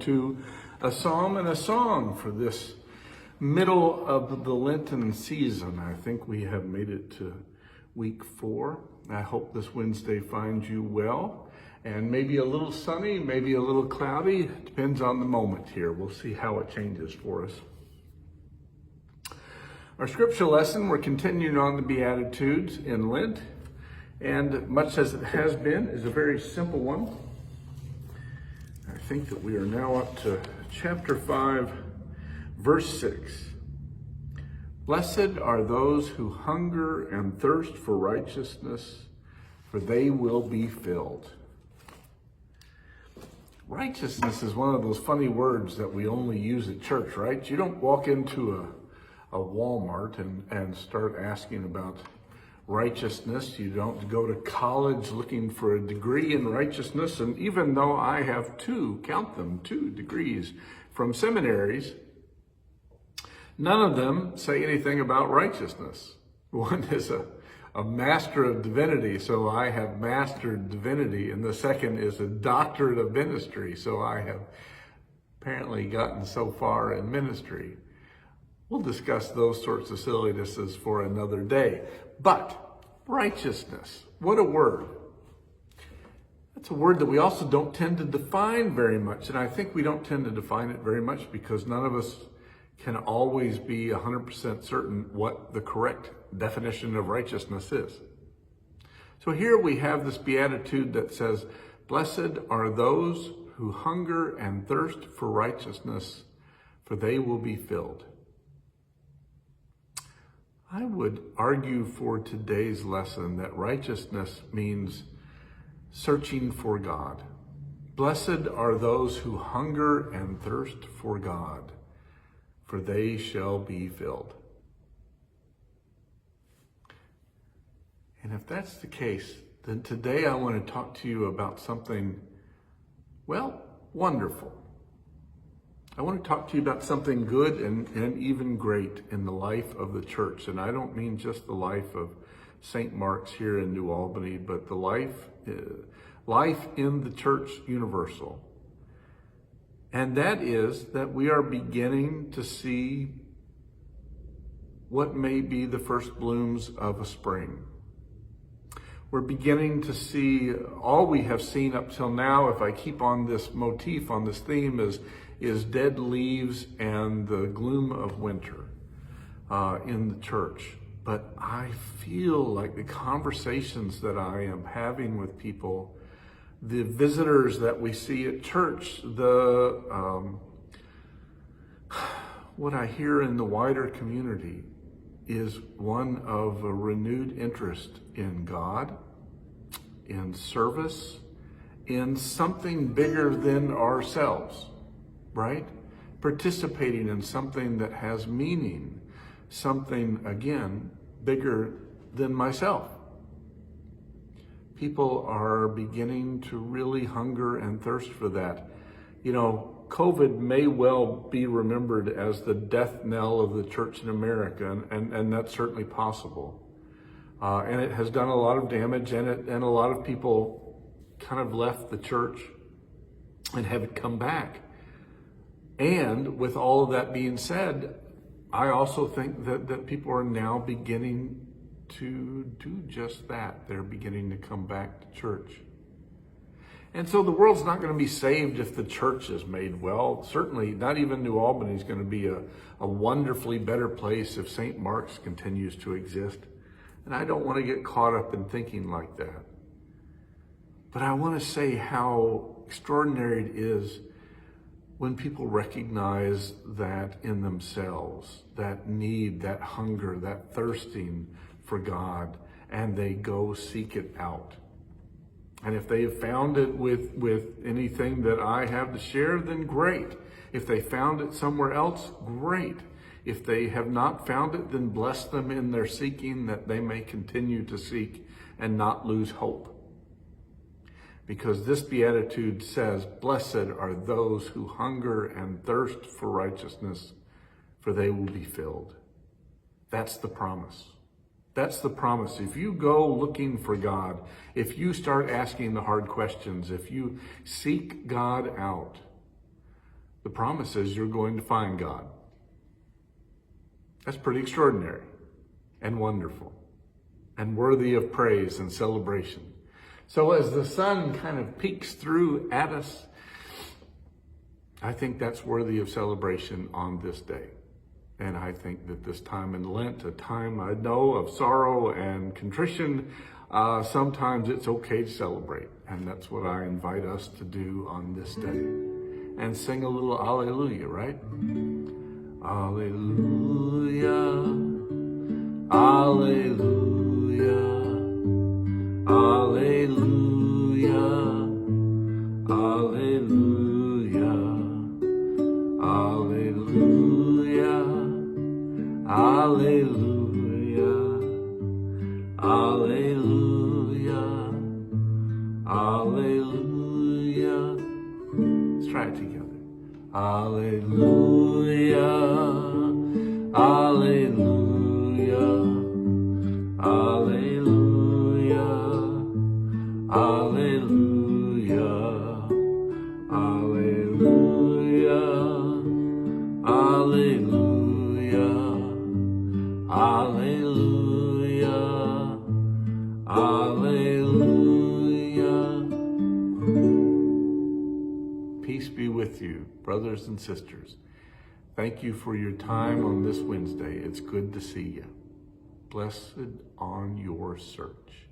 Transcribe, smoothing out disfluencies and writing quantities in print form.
to a psalm and a song for this middle of the Lenten season. I think we have made it to week 4. I hope this Wednesday finds you well, and maybe a little sunny, maybe a little cloudy. Depends on the moment here. We'll see how it changes for us. Our scripture lesson, we're continuing on the Beatitudes in Lent, and much as it has been, is a very simple one. I think that we are now up to chapter 5, verse 6. Blessed are those who hunger and thirst for righteousness, for they will be filled. Righteousness is one of those funny words that we only use at church, right? You don't walk into a Walmart and start asking about righteousness. You don't go to college looking for a degree in righteousness. And even though I have two degrees from seminaries, none of them say anything about righteousness. One is a master of divinity, so I have mastered divinity, and the second is a doctorate of ministry, so I have apparently gotten so far in ministry. We'll discuss those sorts of sillinesses for another day. But righteousness, what a word. That's a word that we also don't tend to define very much, and I think we don't tend to define it very much because none of us can always be 100% certain what the correct definition of righteousness is. So here we have this beatitude that says, blessed are those who hunger and thirst for righteousness, for they will be filled. I would argue for today's lesson that righteousness means searching for God. Blessed are those who hunger and thirst for God, for they shall be filled. And if that's the case, then today I want to talk to you about something, well, wonderful. I want to talk to you about something good and even great in the life of the church. And I don't mean just the life of St. Mark's here in New Albany, but the life in the church universal. And that is that we are beginning to see what may be the first blooms of a spring. We're beginning to see all we have seen up till now, if I keep on this motif, on this theme, is dead leaves and the gloom of winter in the church. But I feel like the conversations that I am having with people, the visitors that we see at church, what I hear in the wider community is one of a renewed interest in God, in service, in something bigger than ourselves, right? Participating in something that has meaning, something, again, bigger than myself. People are beginning to really hunger and thirst for that. You know, COVID may well be remembered as the death knell of the church in America, and that's certainly possible. And it has done a lot of damage, and a lot of people kind of left the church and haven't come back. And with all of that being said, I also think that people are now beginning to do just that. They're beginning to come back to church. And so the world's not going to be saved if the church is made well. Certainly not even New Albany is going to be a wonderfully better place if St. Mark's continues to exist. And I don't want to get caught up in thinking like that. But I want to say how extraordinary it is when people recognize that in themselves, that need, that hunger, that thirsting for God, and they go seek it out. And if they have found it with anything that I have to share, then great. If they found it somewhere else, great. If they have not found it, then bless them in their seeking, that they may continue to seek and not lose hope. Because this beatitude says, blessed are those who hunger and thirst for righteousness, for they will be filled. That's the promise. That's the promise. If you go looking for God, if you start asking the hard questions, if you seek God out, the promise is you're going to find God. That's pretty extraordinary and wonderful and worthy of praise and celebration. So as the sun kind of peeks through at us, I think that's worthy of celebration on this day. And I think that this time in Lent, a time I know of sorrow and contrition, sometimes it's okay to celebrate. And that's what I invite us to do on this day. And sing a little Alleluia, right? Alleluia, Alleluia, Alleluia, Alleluia, Alleluia, Alleluia, Alleluia, Alleluia. Let's try it together. Alleluia, Alleluia, Alleluia, Alleluia, Alleluia, Alleluia, Alleluia, Alleluia. Peace be with you, brothers and sisters. Thank you for your time on this Wednesday. It's good to see you. Blessed on your search.